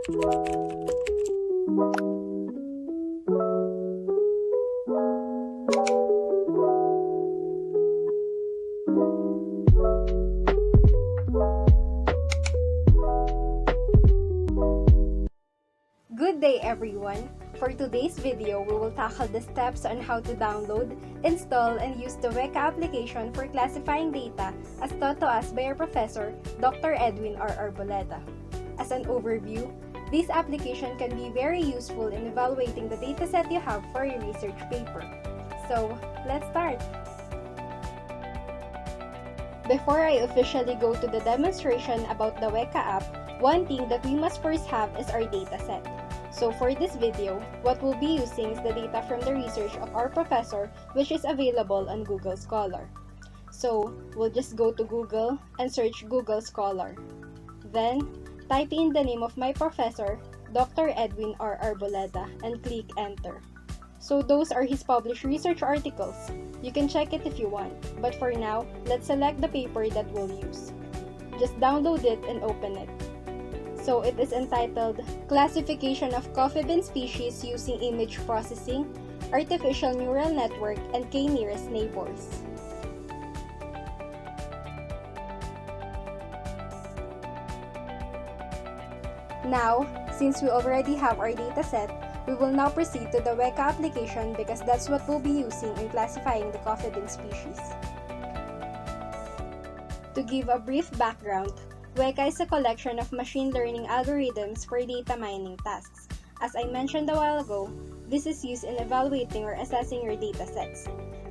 Good day everyone! For today's video, we will tackle the steps on how to download, install, and use the Weka application for classifying data as taught to us by our professor, Dr. Edwin R. Arboleda. As an overview, this application can be very useful in evaluating the dataset you have for your research paper. So, let's start! Before I officially go to the demonstration about the Weka app, one thing that we must first have is our dataset. So for this video, what we'll be using is the data from the research of our professor, which is available on Google Scholar. So we'll just go to Google and search Google Scholar. Then type in the name of my professor, Dr. Edwin R. Arboleda, and click enter. So those are his published research articles. You can check it if you want, but for now, let's select the paper that we'll use. Just download it and open it. So it is entitled Classification of Coffee Bean Species Using Image Processing, Artificial Neural Network, and K-Nearest Neighbors. Now, since we already have our dataset, we will now proceed to the Weka application because that's what we'll be using in classifying the coffee bean species. To give a brief background, Weka is a collection of machine learning algorithms for data mining tasks. As I mentioned a while ago, this is used in evaluating or assessing your datasets.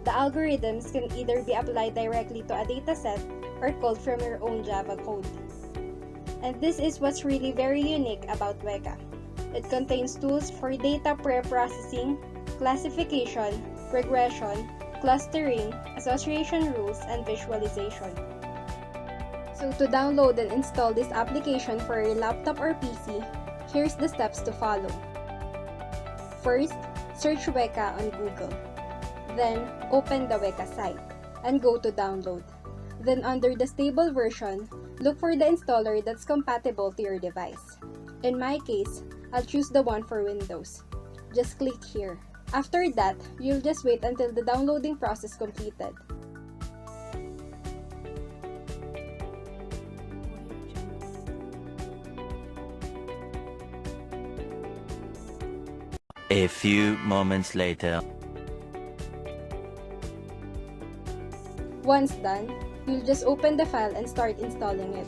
The algorithms can either be applied directly to a dataset or called from your own Java code. And this is what's really very unique about Weka. It contains tools for data pre-processing, classification, regression, clustering, association rules, and visualization. So to download and install this application for your laptop or PC, here's the steps to follow. First, search Weka on Google. Then, open the Weka site and go to download. Then under the stable version, look for the installer that's compatible to your device. In my case, I'll choose the one for Windows. Just click here. After that, you'll just wait until the downloading process completed. A few moments later. Once done, you'll just open the file and start installing it.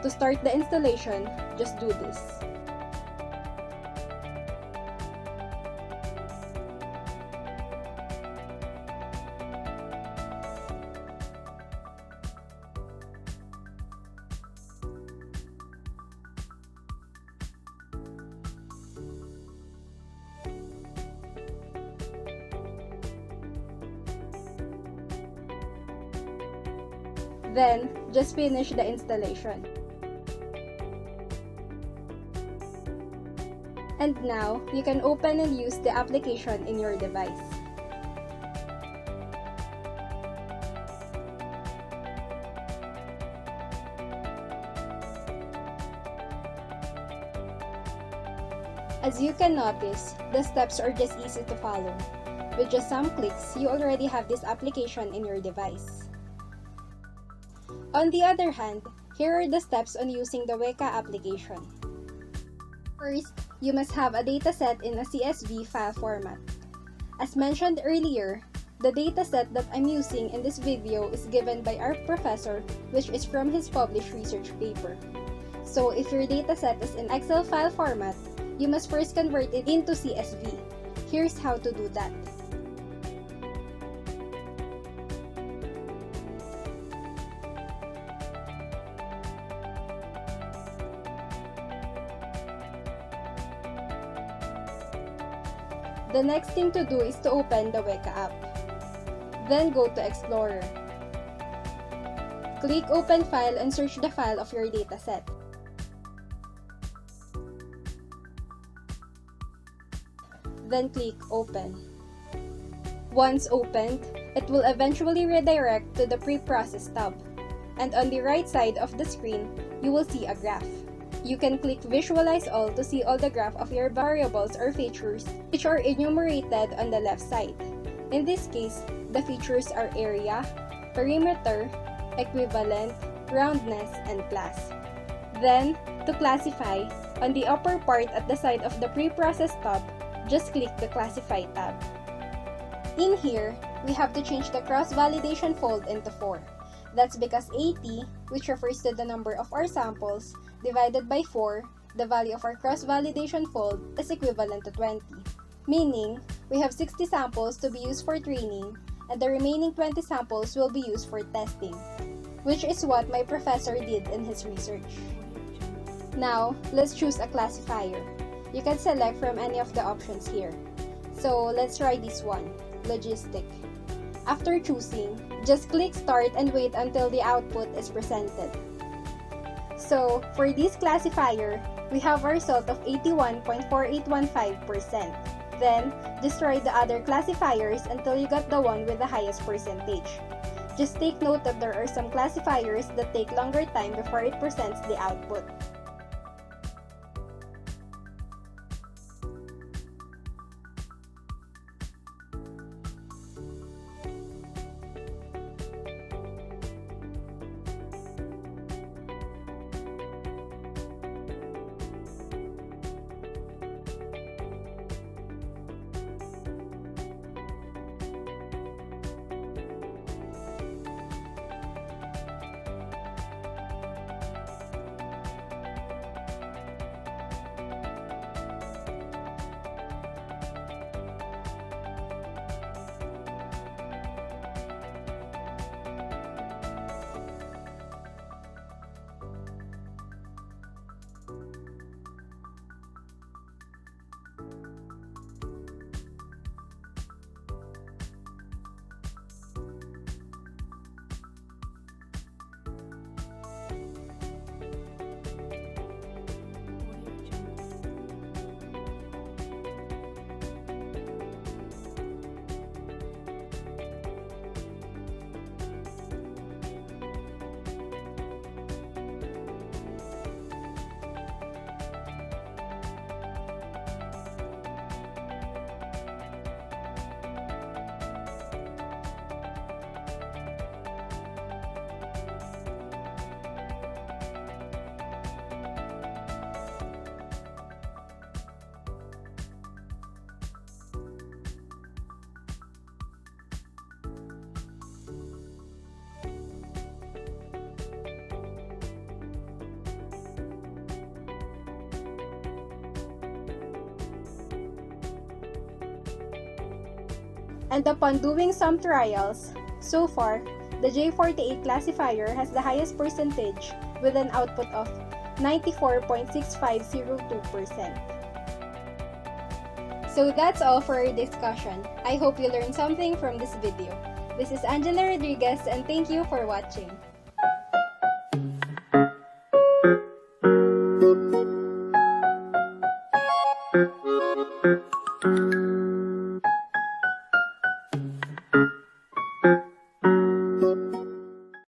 To start the installation, just do this. Then, just finish the installation. And now, you can open and use the application in your device. As you can notice, the steps are just easy to follow. With just some clicks, you already have this application in your device. On the other hand, here are the steps on using the Weka application. First, you must have a dataset in a CSV file format. As mentioned earlier, the dataset that I'm using in this video is given by our professor, which is from his published research paper. So if your dataset is in Excel file format, you must first convert it into CSV. Here's how to do that. The next thing to do is to open the Weka app. Then go to Explorer. Click Open File and search the file of your dataset. Then click Open. Once opened, It will eventually redirect to the pre-process tab. And on the right side of the screen, you will see a graph. You can click Visualize All to see all the graph of your variables or features which are enumerated on the left side. In this case, the features are area, perimeter, equivalent, roundness, and class. Then, to classify, on the upper part at the side of the pre-process tab, just click the Classify tab. In here, we have to change the cross-validation fold into 4. That's because 80, which refers to the number of our samples, divided by 4, the value of our cross-validation fold, is equivalent to 20. Meaning, we have 60 samples to be used for training, and the remaining 20 samples will be used for testing, which is what my professor did in his research. Now, let's choose a classifier. You can select from any of the options here. So, let's try this one, Logistic. After choosing, just click Start and wait until the output is presented. So, for this classifier, we have a result of 81.4815%. Then, just try the other classifiers until you got the one with the highest percentage. Just take note that there are some classifiers that take longer time before it presents the output. And upon doing some trials, so far, the J48 classifier has the highest percentage with an output of 94.6502%. So that's all for our discussion. I hope you learned something from this video. This is Angela Rodriguez and thank you for watching.